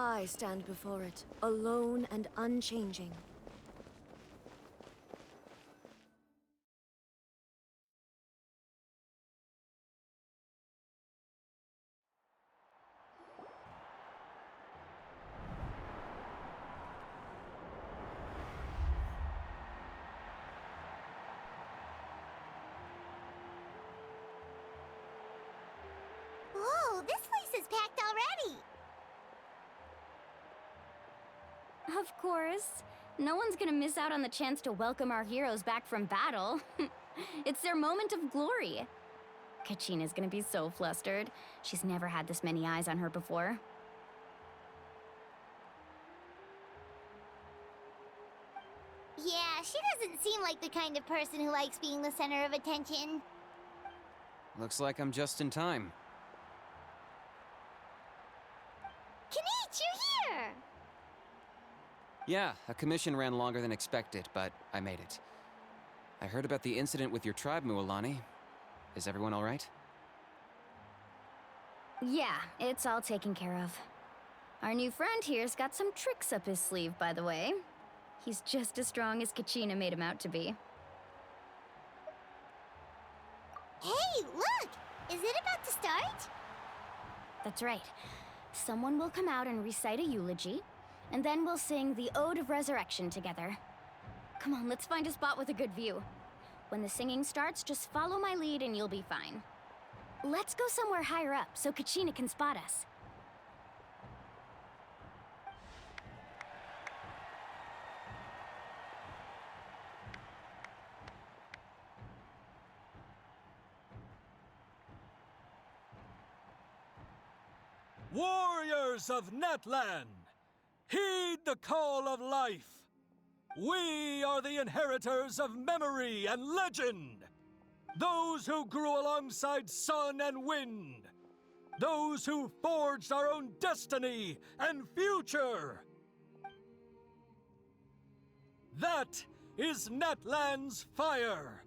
I stand before it, alone and unchanging. Whoa, this place is packed already! Of course. No one's gonna miss out on the chance to welcome our heroes back from battle. It's their moment of glory. Kachina's gonna be so flustered. She's never had this many eyes on her before. Yeah, she doesn't seem like the kind of person who likes being the center of attention. Looks like I'm just in time. Kanich, you're here! Yeah, a commission ran longer than expected, but I made it. I heard about the incident with your tribe, Mualani. Is everyone all right? Yeah, it's all taken care of. Our new friend here's got some tricks up his sleeve, by the way. He's just as strong as Kachina made him out to be. Hey, look! Is it about to start? That's right. Someone will come out and recite a eulogy, and then we'll sing the Ode of Resurrection together. Come on, let's find a spot with a good view. When the singing starts, just follow my lead and you'll be fine. Let's go somewhere higher up so Kachina can spot us. Warriors of Natlan, heed the call of life. We are the inheritors of memory and legend. Those who grew alongside sun and wind. Those who forged our own destiny and future. That is Natlan's fire,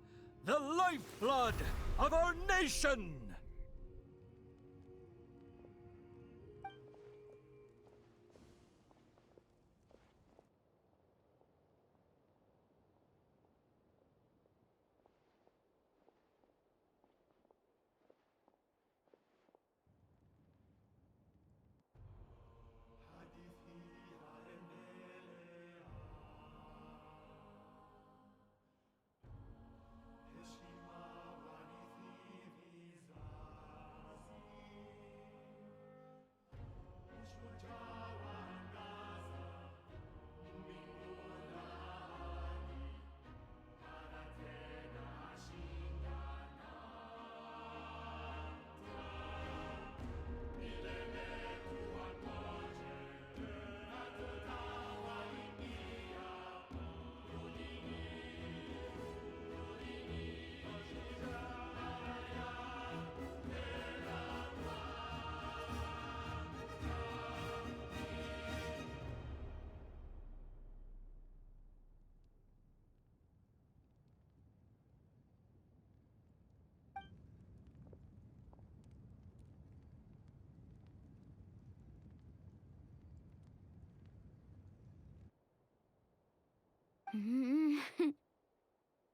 the lifeblood of our nation.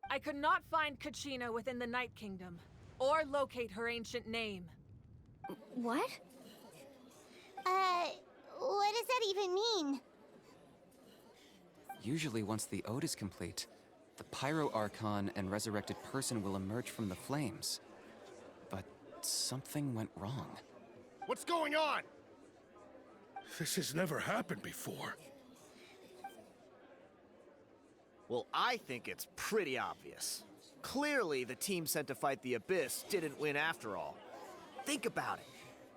I could not find Kachina within the Night Kingdom, or locate her ancient name. What? What does that even mean? Usually once the ode is complete, the Pyro Archon and resurrected person will emerge from the flames. But something went wrong. What's going on? This has never happened before. Well, I think it's pretty obvious. Clearly, the team sent to fight the Abyss didn't win after all. Think about it.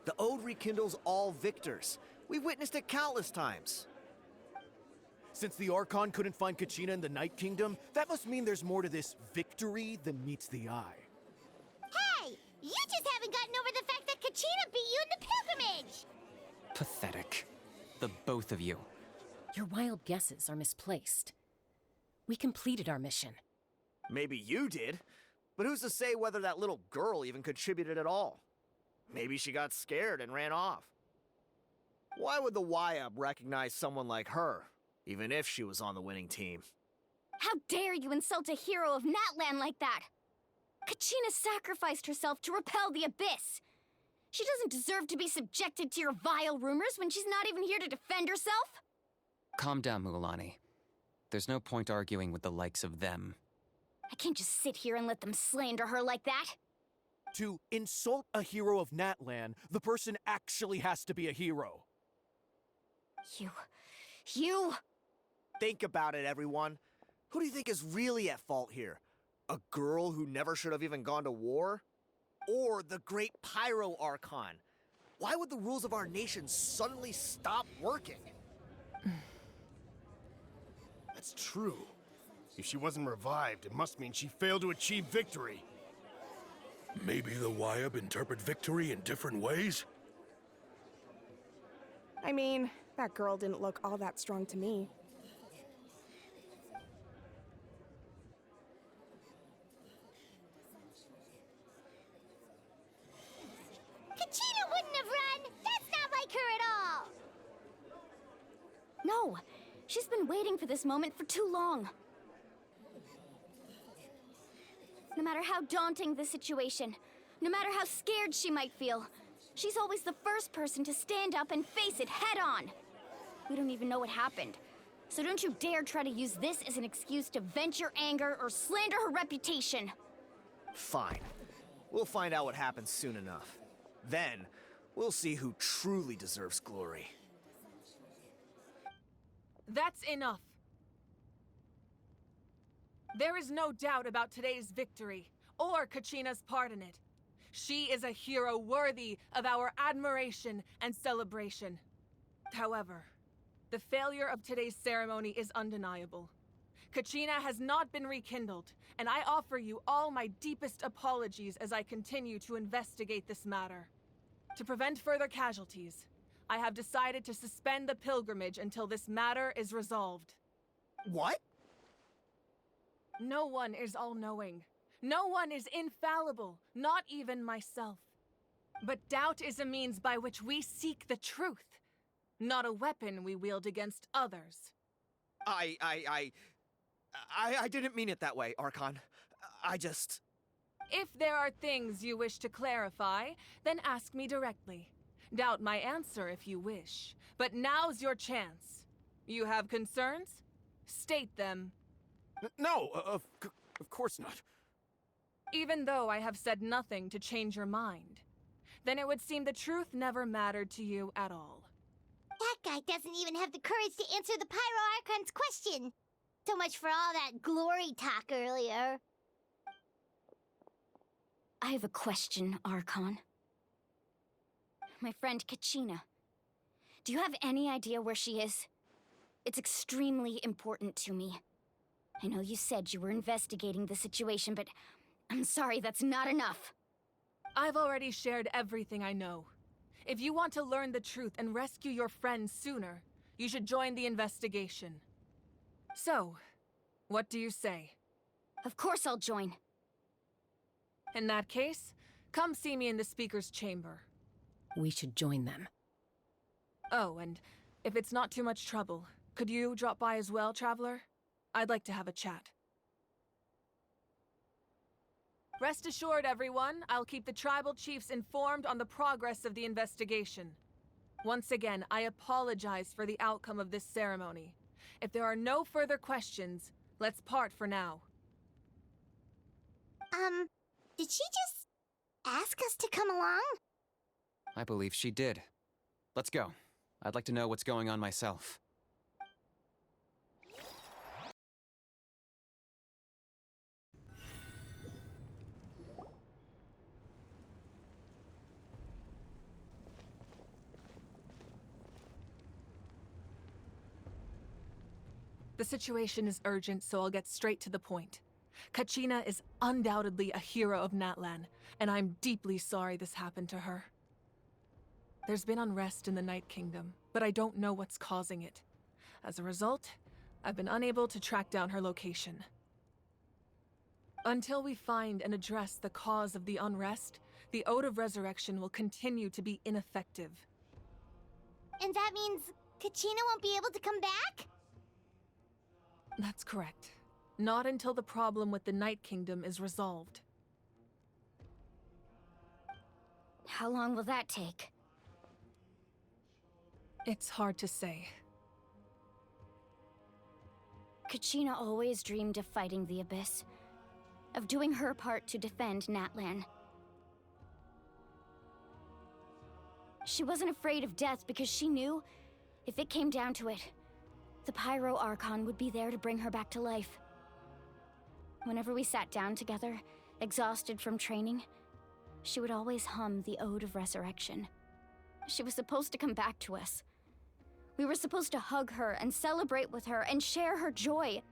The Ode rekindles all victors. We've witnessed it countless times. Since the Archon couldn't find Kachina in the Night Kingdom, that must mean there's more to this victory than meets the eye. Hey! You just haven't gotten over the fact that Kachina beat you in the pilgrimage! Pathetic. The both of you. Your wild guesses are misplaced. We completed our mission. Maybe you did, but who's to say whether that little girl even contributed at all? Maybe she got scared and ran off. Why would the YUB recognize someone like her, even if she was on the winning team? How dare you insult a hero of Natlan like that? Kachina sacrificed herself to repel the Abyss. She doesn't deserve to be subjected to your vile rumors when she's not even here to defend herself. Calm down, Mualani. There's no point arguing with the likes of them. I can't just sit here and let them slander her like that. To insult a hero of Natlan, the person actually has to be a hero. You... Think about it, everyone. Who do you think is really at fault here? A girl who never should have even gone to war? Or the great Pyro Archon? Why would the rules of our nation suddenly stop working? That's true. If she wasn't revived, it must mean she failed to achieve victory. Maybe the YUB interpret victory in different ways? I mean, that girl didn't look all that strong to me. Kachina wouldn't have run! That's not like her at all! No, she's been waiting for this moment for too long. No matter how daunting the situation, no matter how scared she might feel, she's always the first person to stand up and face it head on. We don't even know what happened, so don't you dare try to use this as an excuse to vent your anger or slander her reputation. Fine. We'll find out what happens soon enough. Then, we'll see who truly deserves glory. That's enough. There is no doubt about today's victory, or Kachina's part in it. She is a hero worthy of our admiration and celebration. However, the failure of today's ceremony is undeniable. Kachina has not been rekindled, and I offer you all my deepest apologies as I continue to investigate this matter. To prevent further casualties, I have decided to suspend the pilgrimage until this matter is resolved. What? No one is all-knowing. No one is infallible, not even myself. But doubt is a means by which we seek the truth, not a weapon we wield against others. I didn't mean it that way, Archon. I just... If there are things you wish to clarify, then ask me directly. Doubt my answer if you wish. But now's your chance. You have concerns? State them. No, of course not. Even though I have said nothing to change your mind, then it would seem the truth never mattered to you at all. That guy doesn't even have the courage to answer the Pyro Archon's question. So much for all that glory talk earlier. I have a question, Archon. My friend Kachina. Do you have any idea where she is? It's extremely important to me. I know you said you were investigating the situation, but I'm sorry, that's not enough. I've already shared everything I know. If you want to learn the truth and rescue your friends sooner, you should join the investigation. So, what do you say? Of course I'll join. In that case, come see me in the speaker's chamber. We should join them. Oh, and if it's not too much trouble, could you drop by as well, Traveler? I'd like to have a chat. Rest assured, everyone, I'll keep the tribal chiefs informed on the progress of the investigation. Once again, I apologize for the outcome of this ceremony. If there are no further questions, let's part for now. Did she just ask us to come along? I believe she did. Let's go. I'd like to know what's going on myself. The situation is urgent, so I'll get straight to the point. Kachina is undoubtedly a hero of Natlan, and I'm deeply sorry this happened to her. There's been unrest in the Night Kingdom, but I don't know what's causing it. As a result, I've been unable to track down her location. Until we find and address the cause of the unrest, the Ode of Resurrection will continue to be ineffective. And that means Kachina won't be able to come back? That's correct. Not until the problem with the Night Kingdom is resolved. How long will that take? It's hard to say. Kachina always dreamed of fighting the Abyss, of doing her part to defend Natlan. She wasn't afraid of death because she knew, if it came down to it, the Pyro Archon would be there to bring her back to life. Whenever we sat down together, exhausted from training, she would always hum the Ode of Resurrection. She was supposed to come back to us. We were supposed to hug her and celebrate with her and share her joy.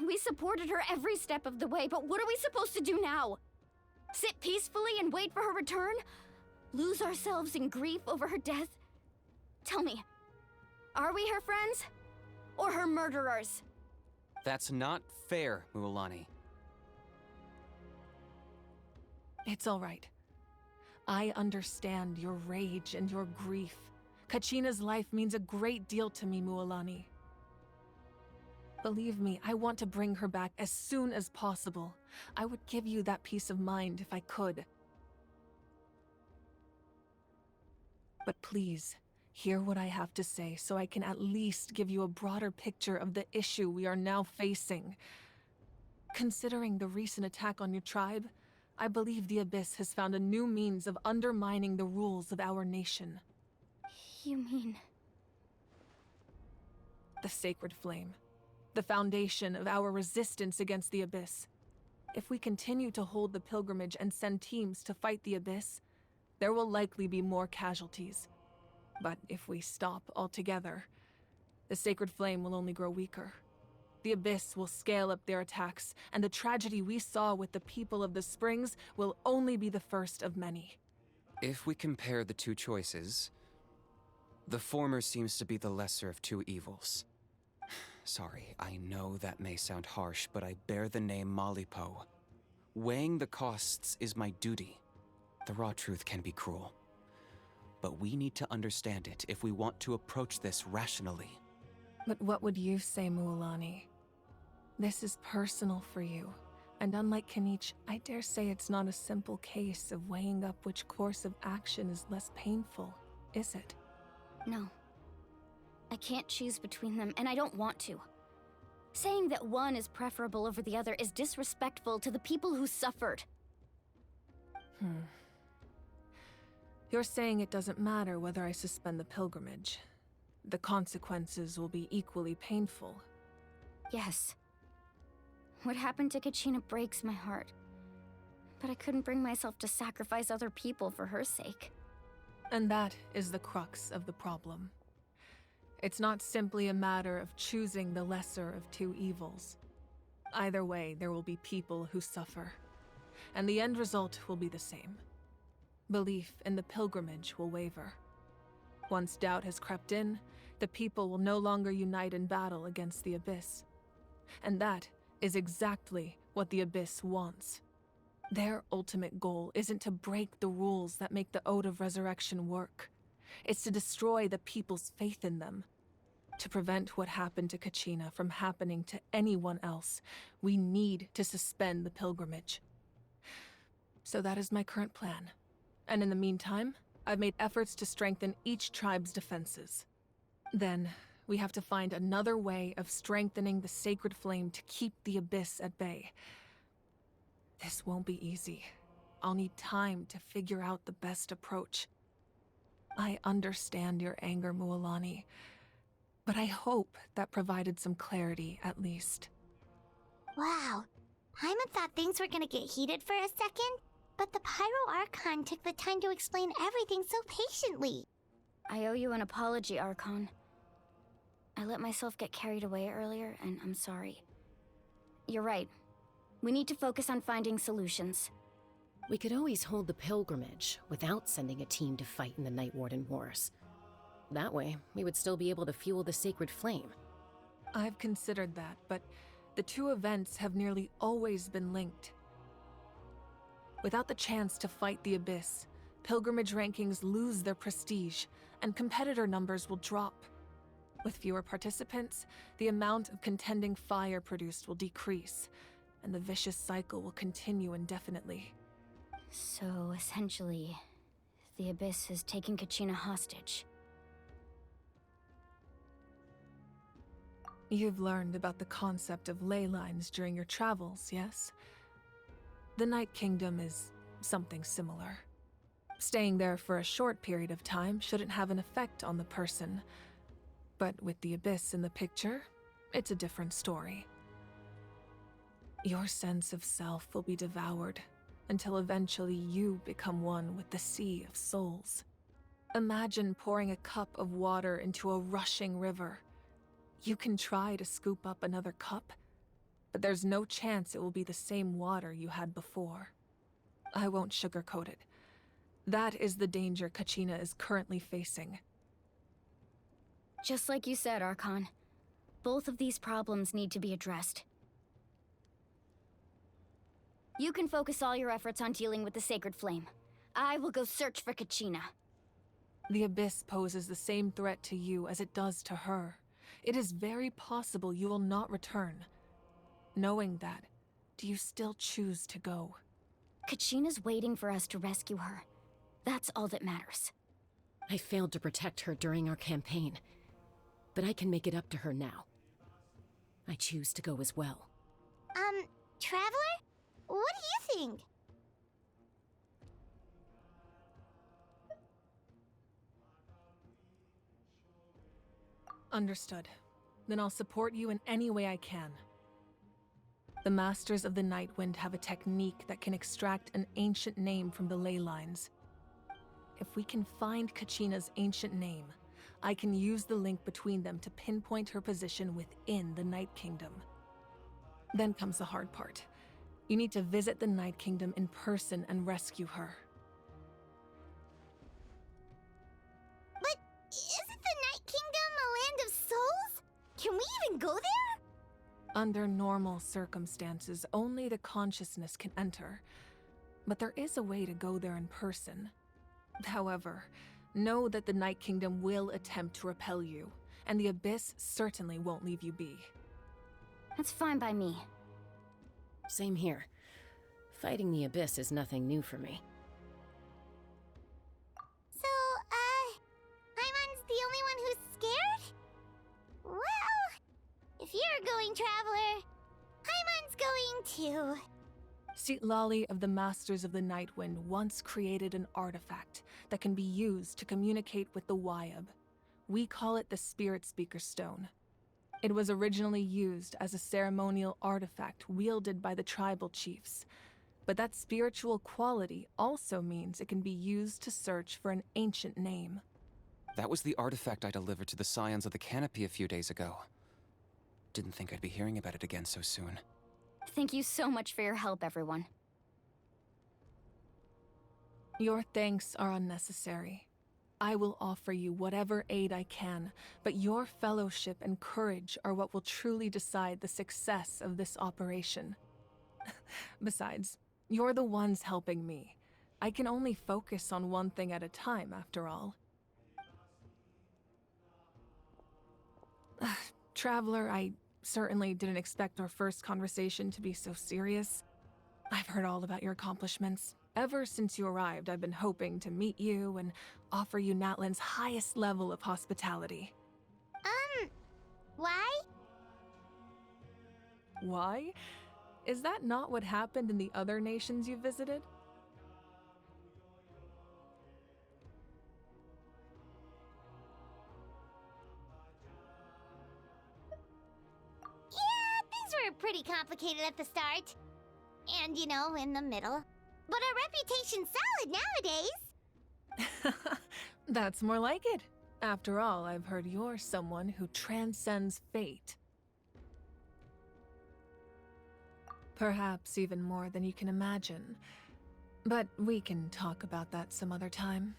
We supported her every step of the way, but what are we supposed to do now? Sit peacefully and wait for her return? Lose ourselves in grief over her death? Tell me, are we her friends? Or her murderers? That's not fair, Mualani. It's all right. I understand your rage and your grief. Kachina's life means a great deal to me, Mualani. Believe me, I want to bring her back as soon as possible. I would give you that peace of mind if I could. But please, hear what I have to say so I can at least give you a broader picture of the issue we are now facing. Considering the recent attack on your tribe, I believe the Abyss has found a new means of undermining the rules of our nation. You mean... The Sacred Flame. The foundation of our resistance against the Abyss. If we continue to hold the pilgrimage and send teams to fight the Abyss, there will likely be more casualties. But if we stop altogether, the Sacred Flame will only grow weaker. The Abyss will scale up their attacks, and the tragedy we saw with the people of the Springs will only be the first of many. If we compare the two choices, the former seems to be the lesser of two evils. Sorry, I know that may sound harsh, but I bear the name Malipo. Weighing the costs is my duty. The raw truth can be cruel. But we need to understand it if we want to approach this rationally. But what would you say, Mualani? This is personal for you, and unlike Kanich, I dare say it's not a simple case of weighing up which course of action is less painful, is it? No. I can't choose between them, and I don't want to. Saying that one is preferable over the other is disrespectful to the people who suffered. You're saying it doesn't matter whether I suspend the pilgrimage. The consequences will be equally painful. Yes. What happened to Kachina breaks my heart. But I couldn't bring myself to sacrifice other people for her sake. And that is the crux of the problem. It's not simply a matter of choosing the lesser of two evils. Either way, there will be people who suffer. And the end result will be the same. Belief in the pilgrimage will waver. Once doubt has crept in, the people will no longer unite in battle against the Abyss. And that is exactly what the Abyss wants. Their ultimate goal isn't to break the rules that make the Ode of Resurrection work. It's to destroy the people's faith in them. To prevent what happened to Kachina from happening to anyone else, we need to suspend the pilgrimage. So that is my current plan. And in the meantime, I've made efforts to strengthen each tribe's defenses. Then, we have to find another way of strengthening the Sacred Flame to keep the Abyss at bay. This won't be easy. I'll need time to figure out the best approach. I understand your anger, Mualani, but I hope that provided some clarity at least. Wow. Paimon thought things were gonna get heated for a second, but the Pyro Archon took the time to explain everything so patiently. I owe you an apology, Archon. I let myself get carried away earlier, and I'm sorry. You're right. We need to focus on finding solutions. We could always hold the pilgrimage without sending a team to fight in the Night Warden Wars. That way, we would still be able to fuel the Sacred Flame. I've considered that, but the two events have nearly always been linked. Without the chance to fight the Abyss, pilgrimage rankings lose their prestige, and competitor numbers will drop. With fewer participants, the amount of contending fire produced will decrease, and the vicious cycle will continue indefinitely. So, essentially, the Abyss has taken Kachina hostage. You've learned about the concept of ley lines during your travels, yes? The Night Kingdom is something similar. Staying there for a short period of time shouldn't have an effect on the person. But with the Abyss in the picture, it's a different story. Your sense of self will be devoured until eventually you become one with the sea of souls. Imagine pouring a cup of water into a rushing river. You can try to scoop up another cup, but there's no chance it will be the same water you had before. I won't sugarcoat it. That is the danger Kachina is currently facing. Just like you said, Archon. Both of these problems need to be addressed. You can focus all your efforts on dealing with the Sacred Flame. I will go search for Kachina. The Abyss poses the same threat to you as it does to her. It is very possible you will not return. Knowing that, do you still choose to go? Kachina's waiting for us to rescue her. That's all that matters. I failed to protect her during our campaign, but I can make it up to her now. I choose to go as well. Traveler? What do you think? Understood. Then I'll support you in any way I can. The Masters of the Nightwind have a technique that can extract an ancient name from the ley lines. If we can find Kachina's ancient name, I can use the link between them to pinpoint her position within the Night Kingdom. Then comes the hard part. You need to visit the Night Kingdom in person and rescue her. But isn't the Night Kingdom a land of souls? Can we even go there? Under normal circumstances, only the consciousness can enter. But there is a way to go there in person. However, know that the Night Kingdom will attempt to repel you, and the Abyss certainly won't leave you be. That's fine by me. Same here. Fighting the Abyss is nothing new for me. So, Paimon's the only one who's scared? Well, if you're going, Traveler, Paimon's going too. Citlali of the Masters of the Nightwind once created an artifact that can be used to communicate with the Wyab. We call it the Spirit Speaker Stone. It was originally used as a ceremonial artifact wielded by the tribal chiefs, but that spiritual quality also means it can be used to search for an ancient name. That was the artifact I delivered to the Scions of the Canopy a few days ago. Didn't think I'd be hearing about it again so soon. Thank you so much for your help, everyone. Your thanks are unnecessary. I will offer you whatever aid I can, but your fellowship and courage are what will truly decide the success of this operation. Besides, you're the ones helping me. I can only focus on one thing at a time, after all. Traveler, I certainly didn't expect our first conversation to be so serious. I've heard all about your accomplishments. Ever since you arrived, I've been hoping to meet you and offer you Natlan's highest level of hospitality. Why? Why? Is that not what happened in the other nations you visited? Yeah, things were pretty complicated at the start. And, in the middle. But our reputation's solid nowadays. That's more like it. After all, I've heard you're someone who transcends fate. Perhaps even more than you can imagine. But we can talk about that some other time.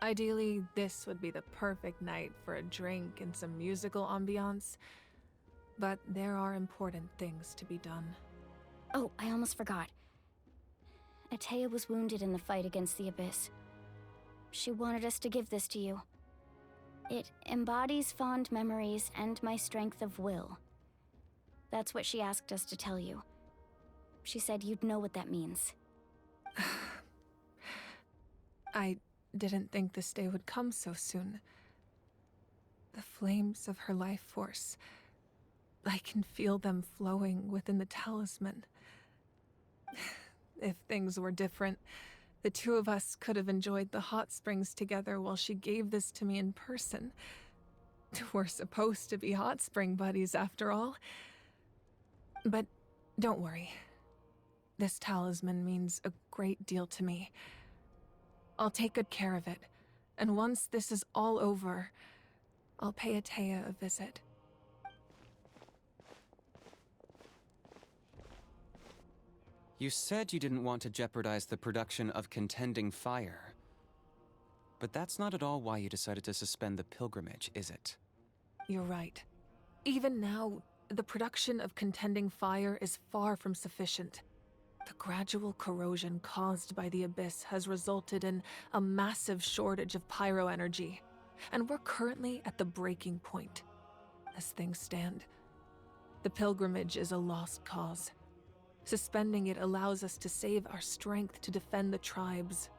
Ideally, this would be the perfect night for a drink and some musical ambiance. But there are important things to be done. Oh, I almost forgot. Atea was wounded in the fight against the Abyss. she wanted us to give this to you. It embodies fond memories and my strength of will. That's what she asked us to tell you. She said you'd know what that means. I didn't think this day would come so soon. The flames of her life force. I can feel them flowing within the talisman. If things were different, the two of us could have enjoyed the hot springs together while she gave this to me in person. We're supposed to be hot spring buddies after all. But don't worry. This talisman means a great deal to me. I'll take good care of it, and once this is all over, I'll pay Atea a visit. You said you didn't want to jeopardize the production of Contending Fire. But that's not at all why you decided to suspend the pilgrimage, is it? You're right. Even now, the production of Contending Fire is far from sufficient. The gradual corrosion caused by the Abyss has resulted in a massive shortage of pyro energy, and we're currently at the breaking point. As things stand, the pilgrimage is a lost cause. Suspending it allows us to save our strength to defend the tribes.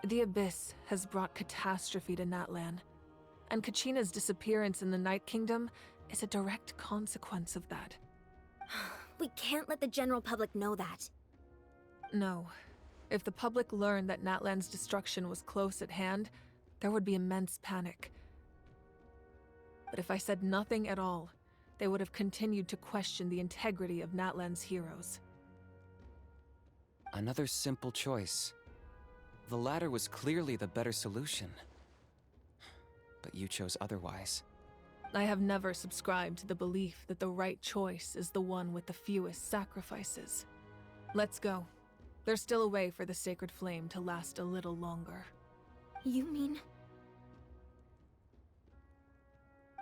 The Abyss has brought catastrophe to Natlan, and Kachina's disappearance in the Night Kingdom is a direct consequence of that. We can't let the general public know that. No. If the public learned that Natlan's destruction was close at hand, there would be immense panic. But if I said nothing at all, they would have continued to question the integrity of Natlan's heroes. Another simple choice. The latter was clearly the better solution. But you chose otherwise. I have never subscribed to the belief that the right choice is the one with the fewest sacrifices. Let's go. There's still a way for the sacred flame to last a little longer. You mean?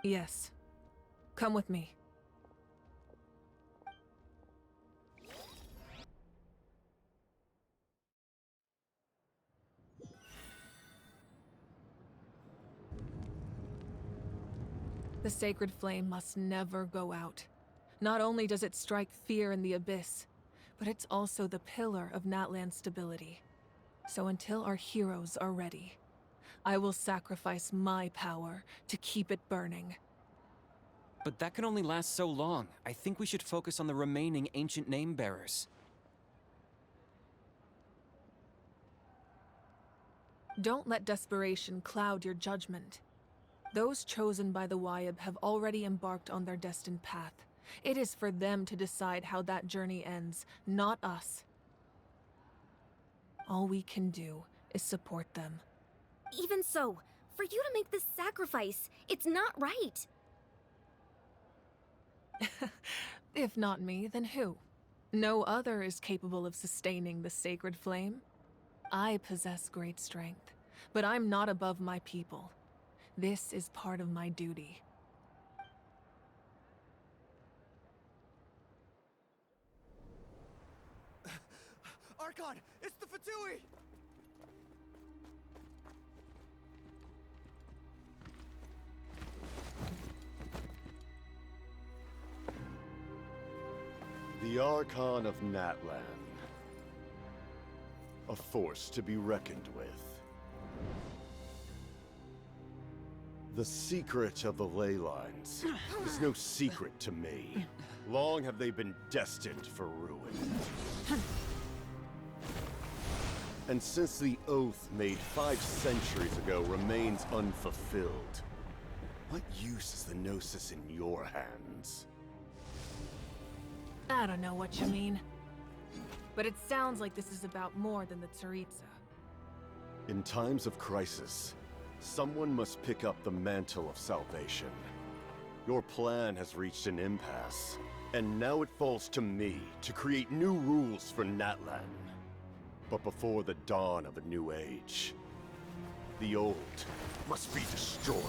Yes. Come with me. The sacred flame must never go out. Not only does it strike fear in the Abyss, but it's also the pillar of Natlan's stability. So until our heroes are ready, I will sacrifice my power to keep it burning. But that can only last so long. I think we should focus on the remaining ancient name-bearers. Don't let desperation cloud your judgment. Those chosen by the Wyab have already embarked on their destined path. It is for them to decide how that journey ends, not us. All we can do is support them. Even so, for you to make this sacrifice, it's not right. If not me, then who? No other is capable of sustaining the sacred flame. I possess great strength, but I'm not above my people. This is part of my duty. Archon, it's the Fatui! The Archon of Natlan. A force to be reckoned with. The secret of the ley lines is no secret to me. Long have they been destined for ruin. And since the oath made 5 centuries ago remains unfulfilled, what use is the Gnosis in your hands? I don't know what you mean. But it sounds like this is about more than the Tsaritsa. In times of crisis, someone must pick up the mantle of salvation. Your plan has reached an impasse, and now it falls to me to create new rules for Natlan. But before the dawn of a new age, the old must be destroyed.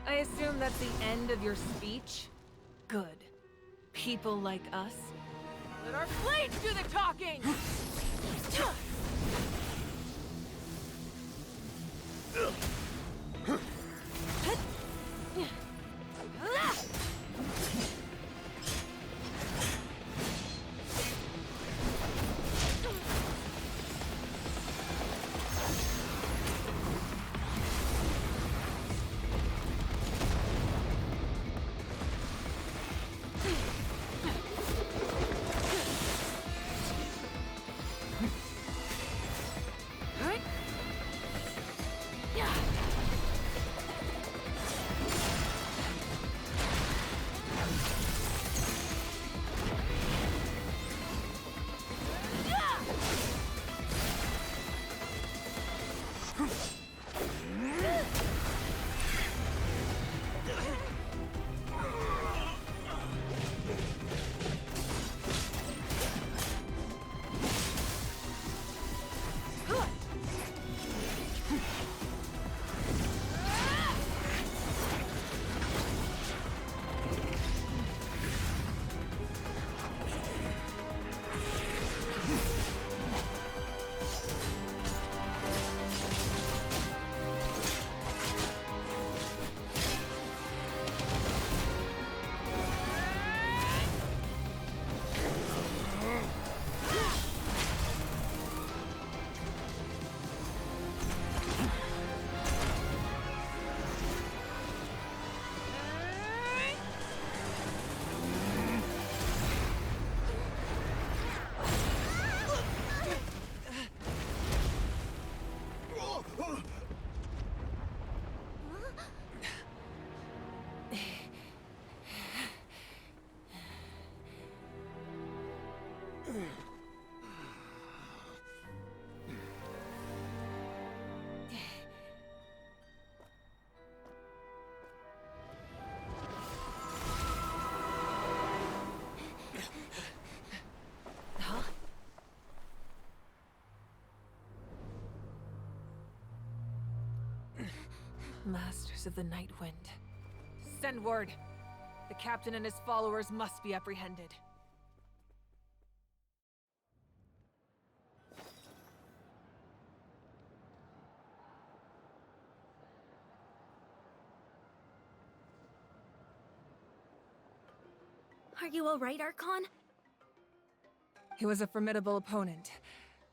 I assume that's the end of your speech? Good. People like us? Let our blades do the talking! Masters of the Night Wind. Send word. The captain and his followers must be apprehended. Are you alright, Archon? He was a formidable opponent.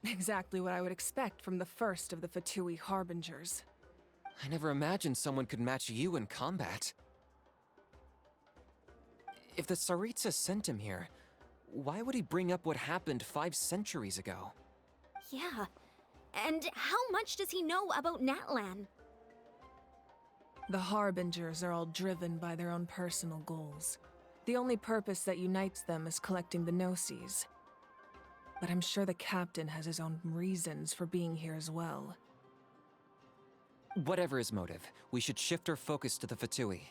Exactly what I would expect from the first of the Fatui Harbingers. I never imagined someone could match you in combat. If the Tsaritsa sent him here, why would he bring up what happened 5 centuries ago? Yeah. And how much does he know about Natlan? The Harbingers are all driven by their own personal goals. The only purpose that unites them is collecting the Gnosis. But I'm sure the captain has his own reasons for being here as well. Whatever his motive, we should shift our focus to the Fatui.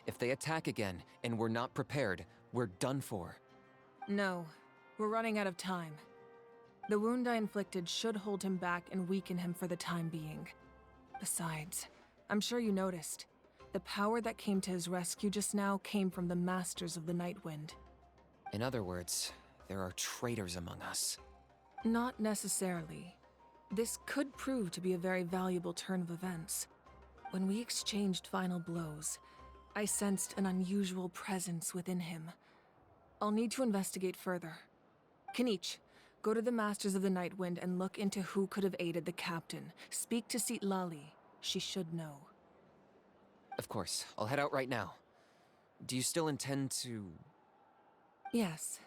If they attack again, and we're not prepared, we're done for. No, we're running out of time. The wound I inflicted should hold him back and weaken him for the time being. Besides, I'm sure you noticed, the power that came to his rescue just now came from the Masters of the Night Wind. In other words, there are traitors among us. Not necessarily. This could prove to be a very valuable turn of events. When we exchanged final blows, I sensed an unusual presence within him. I'll need to investigate further. Kinich, go to the Masters of the Night Wind and look into who could have aided the captain. Speak to Lali. She should know. Of course, I'll head out right now. Do you still intend to... Yes,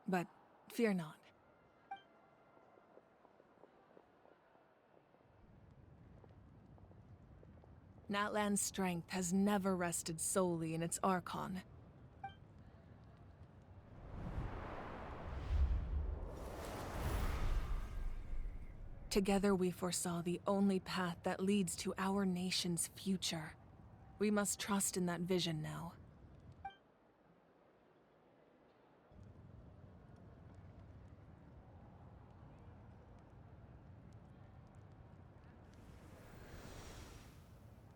but fear not. Natlan's strength has never rested solely in its Archon. Together we foresaw the only path that leads to our nation's future. We must trust in that vision now.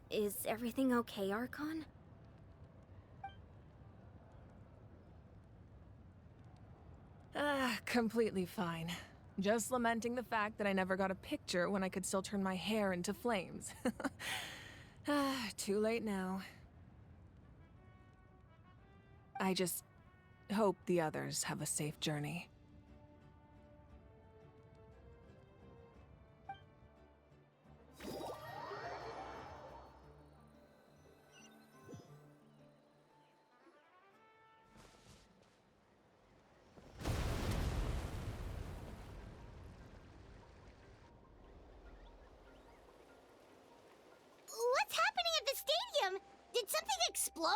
Is everything okay, Archon? Completely fine. Just lamenting the fact that I never got a picture when I could still turn my hair into flames. Too late now. I just hope the others have a safe journey. What's happening at the stadium? Did something explode?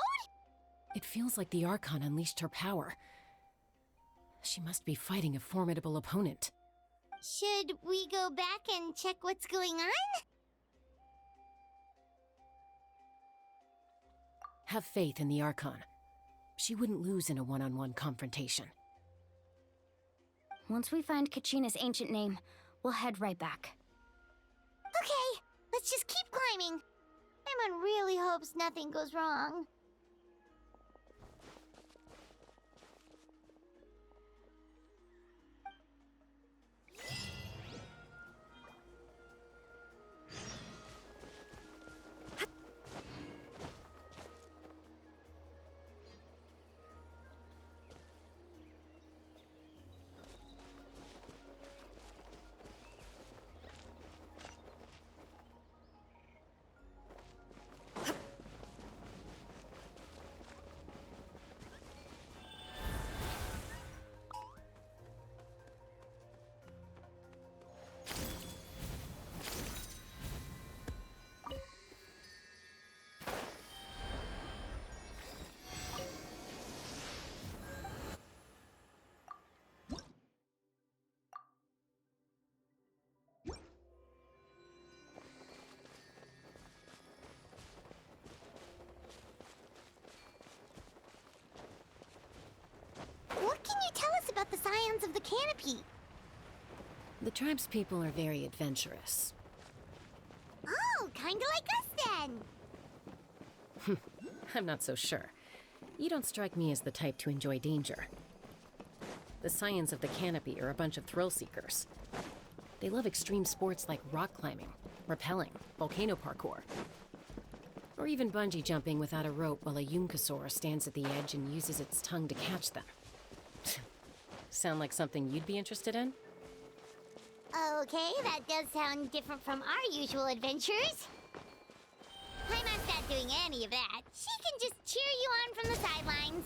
It feels like the Archon unleashed her power. She must be fighting a formidable opponent. Should we go back and check what's going on? Have faith in the Archon. She wouldn't lose in a one-on-one confrontation. Once we find Kachina's ancient name, we'll head right back. Okay, let's just keep climbing. Paimon really hopes nothing goes wrong. What can you tell us about the Scions of the Canopy? The tribespeople are very adventurous. Oh, kinda like us then. I'm not so sure. You don't strike me as the type to enjoy danger. The Scions of the Canopy are a bunch of thrill-seekers. They love extreme sports like rock climbing, rappelling, volcano parkour, or even bungee jumping without a rope while a Yunkasaur stands at the edge and uses its tongue to catch them. Sound like something you'd be interested in? Okay, that does sound different from our usual adventures. Paimon's not doing any of that. She can just cheer you on from the sidelines.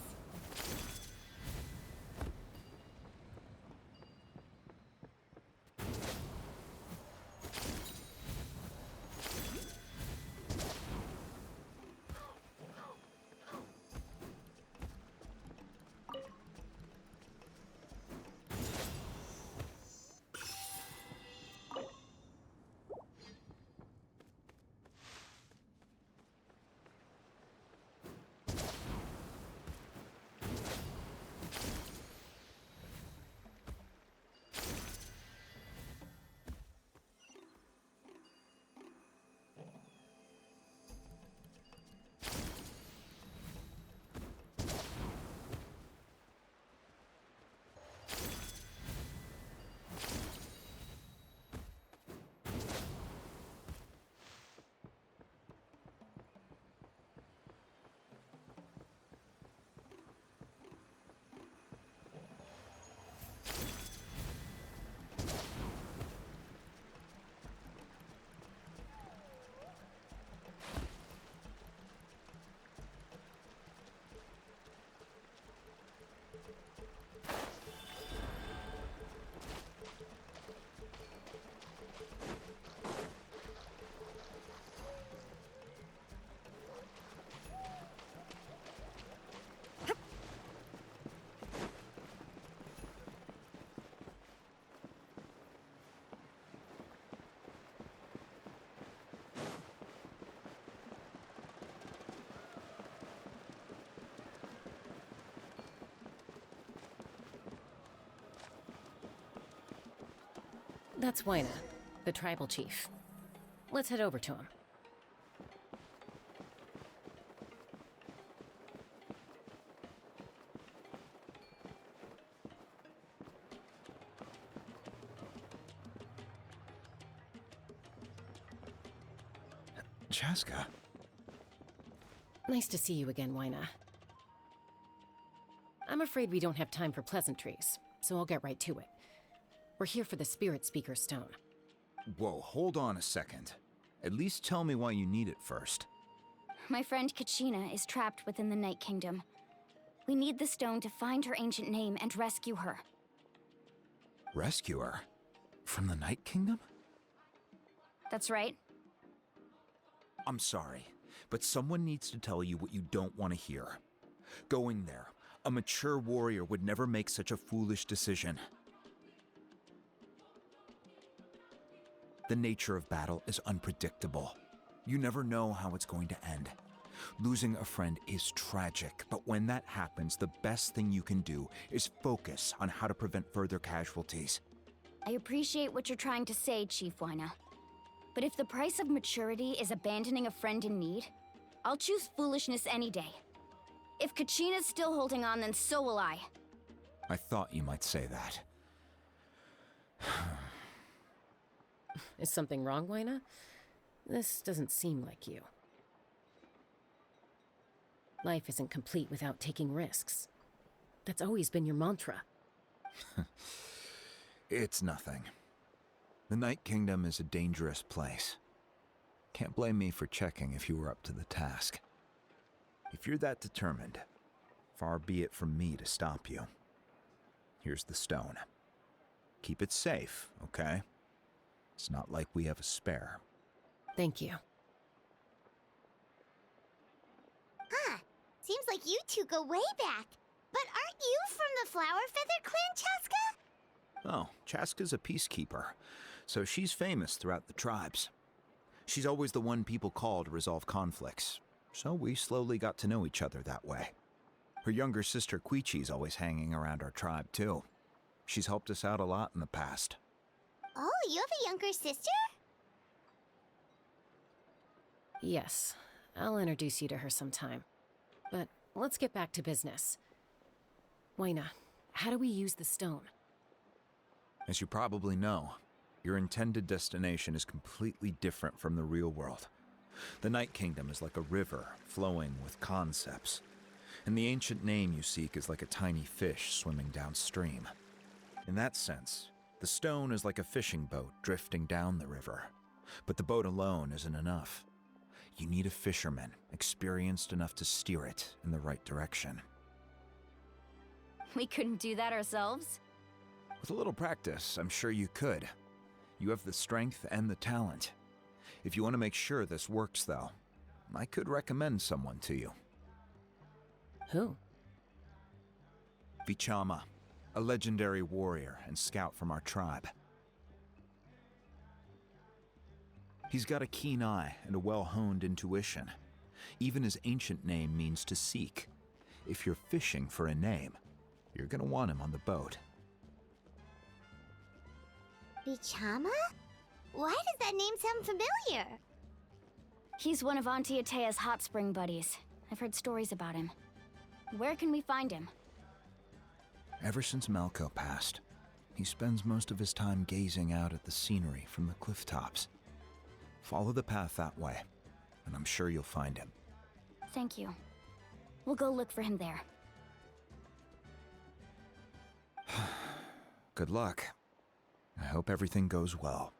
That's Wyna, the tribal chief. Let's head over to him. Chaska. Nice to see you again, Wyna. I'm afraid we don't have time for pleasantries, so I'll get right to it. We're here for the Spirit Speaker Stone. Whoa, hold on a second. At least tell me why you need it first. My friend Kachina is trapped within the Night Kingdom. We need the stone to find her ancient name and rescue her. Rescue her? From the Night Kingdom? That's right. I'm sorry, but someone needs to tell you what you don't want to hear. Going there, a mature warrior would never make such a foolish decision. The nature of battle is unpredictable. You never know how it's going to end. Losing a friend is tragic, but when that happens, the best thing you can do is focus on how to prevent further casualties. I appreciate what you're trying to say, Chief Wyna. But if the price of maturity is abandoning a friend in need, I'll choose foolishness any day. If Kachina's still holding on, then so will I. I thought you might say that. Is something wrong, Wyna? This doesn't seem like you. Life isn't complete without taking risks. That's always been your mantra. It's nothing. The Night Kingdom is a dangerous place. Can't blame me for checking if you were up to the task. If you're that determined, far be it from me to stop you. Here's the stone. Keep it safe, okay? It's not like we have a spare. Thank you. Huh. Seems like you two go way back. But aren't you from the Flower Feather Clan, Chaska? Oh, Chaska's a peacekeeper, so she's famous throughout the tribes. She's always the one people call to resolve conflicts, so we slowly got to know each other that way. Her younger sister Quichi's always hanging around our tribe, too. She's helped us out a lot in the past. Oh, you have a younger sister? Yes, I'll introduce you to her sometime. But let's get back to business. Wyna, how do we use the stone? As you probably know, your intended destination is completely different from the real world. The Night Kingdom is like a river flowing with concepts, and the ancient name you seek is like a tiny fish swimming downstream. In that sense, the stone is like a fishing boat drifting down the river, but the boat alone isn't enough. You need a fisherman experienced enough to steer it in the right direction. We couldn't do that ourselves? With a little practice, I'm sure you could. You have the strength and the talent. If you want to make sure this works, though, I could recommend someone to you. Who? Vichama, a legendary warrior and scout from our tribe. He's got a keen eye and a well-honed intuition. Even his ancient name means to seek. If you're fishing for a name, you're gonna want him on the boat. Vichama? Why does that name sound familiar? He's one of Auntie Atea's hot spring buddies. I've heard stories about him. Where can we find him? Ever since Malco passed, he spends most of his time gazing out at the scenery from the cliff tops. Follow the path that way, and I'm sure you'll find him. Thank you. We'll go look for him there. Good luck. I hope everything goes well.